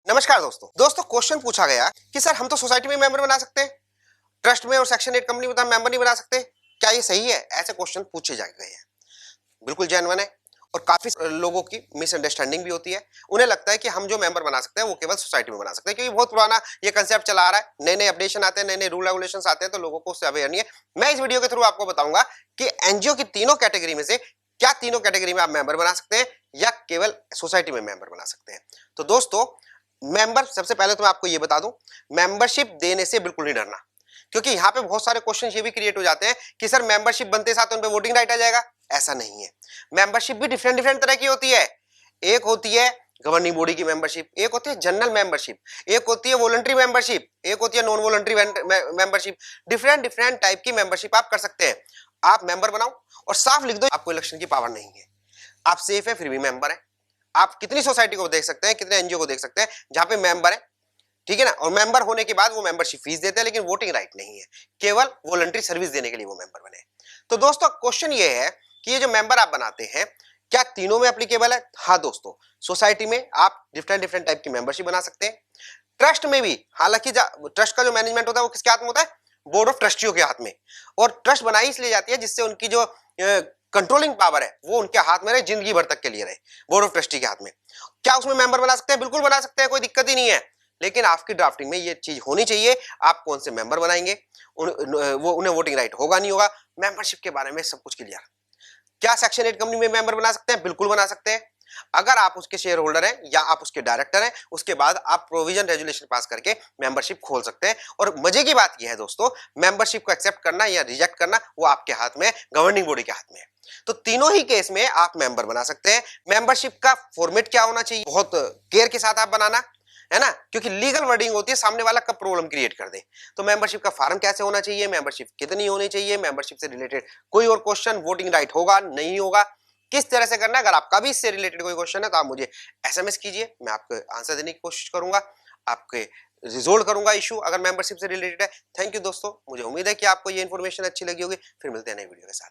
नमस्कार दोस्तों क्वेश्चन पूछा गया कि सर हम तो सोसाइटी में मेंबर बना सकते हैं, ट्रस्ट में और सेक्शन 8 कंपनी में तो मेंबर नहीं बना सकते, क्या ये सही है? ऐसे क्वेश्चन पूछे जा गए हैं। बिल्कुल जेन्युइन है और काफी लोगों की मिसअंडरस्टैंडिंग भी होती है। उन्हें लगता है कि हम जो मेंबर बना सकते हैं वो केवल सोसाइटी में बना सकते हैं, क्योंकि बहुत पुराना ये कंसेप्ट चला आ रहा है। नए नए अपडेशन आते हैं, नए नए रूल रेगुलेशंस आते हैं, तो लोगों को उससे अवेयर नहीं है। मैं इस वीडियो के थ्रू आपको बताऊंगा कि एनजीओ की तीनों कैटेगरी में से क्या तीनों कैटेगरी में आप मेंबर बना सकते हैं या केवल सोसाइटी में मेंबर बना सकते हैं। तो दोस्तों, मेंबर सबसे पहले तो मैं आपको ये बता दूं, मेंबरशिप देने से बिल्कुल नहीं डरना, क्योंकि यहाँ पे बहुत सारे क्वेश्चन ये भी क्रिएट हो जाते हैं कि सर मेंबरशिप बनते साथ उन पे वोटिंग राइट आ जाएगा। ऐसा नहीं है। मेंबरशिप भी डिफरेंट डिफरेंट तरह की होती है। एक होती है गवर्निंग बॉडी की मेंबरशिप, एक होती है जनरल मेंबरशिप, एक होती है वॉलंटरी मेंबरशिप, एक होती है non voluntary membership. Different different type की मेंबरशिप आप कर सकते हैं। आप मेंबर बनाओ और साफ लिख दो आपको इलेक्शन की पावर नहीं है, आप सेफ है फिर भी मेंबर है। आप कितनी सोसाइटी को देख सकते हैं, कितने एनजीओ को देख सकते हैं जहां पे मेंबर है, ठीक है ना, और मेंबर होने के बाद वो मेंबरशिप फीस देते हैं लेकिन वोटिंग राइट नहीं है, केवल वॉलंटरी सर्विस देने के लिए वो मेंबर बने। तो दोस्तों क्वेश्चन ये है कि ये जो मेंबर आप बनाते हैं क्या तीनों में एप्लीकेबल है? हाँ दोस्तों, सोसाइटी में आप डिफरेंट डिफरेंट टाइप की मेंबरशिप बना सकते हैं, ट्रस्ट में भी। हालांकि ट्रस्ट का जो मैनेजमेंट होता है वो किसके हाथ में होता है? बोर्ड ऑफ ट्रस्टियों के हाथ में। और ट्रस्ट बनाई इसलिए जाती है जिससे उनकी जो कंट्रोलिंग पावर है वो उनके हाथ में रहे, जिंदगी भर तक के लिए रहे, बोर्ड ऑफ ट्रस्टी के हाथ में। क्या उसमें मेंबर बना सकते हैं? बिल्कुल बना सकते हैं, कोई दिक्कत ही नहीं है। लेकिन आपकी ड्राफ्टिंग में ये चीज होनी चाहिए, आप कौन से मेंबर बनाएंगे, उन्हें वोटिंग राइट होगा नहीं होगा, मेंबरशिप के बारे में सब कुछ क्लियर। क्या सेक्शन 8 कंपनी में मेंबर बना सकते हैं? बिल्कुल बना सकते हैं। अगर आप उसके शेयर होल्डर हैं या आप उसके डायरेक्टर हैं, उसके बाद आप प्रोविजन रेजुलेशन पास करके मेंबरशिप खोल सकते हैं। और मजे की बात यह है दोस्तों, मेंबरशिप को एक्सेप्ट करना या रिजेक्ट करना वो आपके हाथ में, गवर्निंग बॉडी के हाथ में है। तो तीनों ही केस में आप मेंबर बना सकते हैं। मेंबरशिप का फॉर्मेट क्या होना चाहिए, बहुत केयर के साथ आप बनाना, है ना, क्योंकि लीगल वर्डिंग होती है, सामने वाला कब प्रॉब्लम क्रिएट कर दे। तो मेंबरशिप का फॉर्म कैसे होना चाहिए, मेंबरशिप कितनी होनी चाहिए, मेंबरशिप से रिलेटेड कोई और क्वेश्चन, वोटिंग राइट होगा नहीं होगा, किस तरह से करना है, अगर आपका भी इससे रिलेटेड कोई क्वेश्चन है तो आप मुझे एसएमएस कीजिए, मैं आपको आंसर देने की कोशिश करूंगा, आपके रिजोल्व करूंगा इशू अगर मेंबरशिप से रिलेटेड है। थैंक यू दोस्तों, मुझे उम्मीद है कि आपको ये इन्फॉर्मेशन अच्छी लगी होगी। फिर मिलते हैं नई वीडियो के साथ।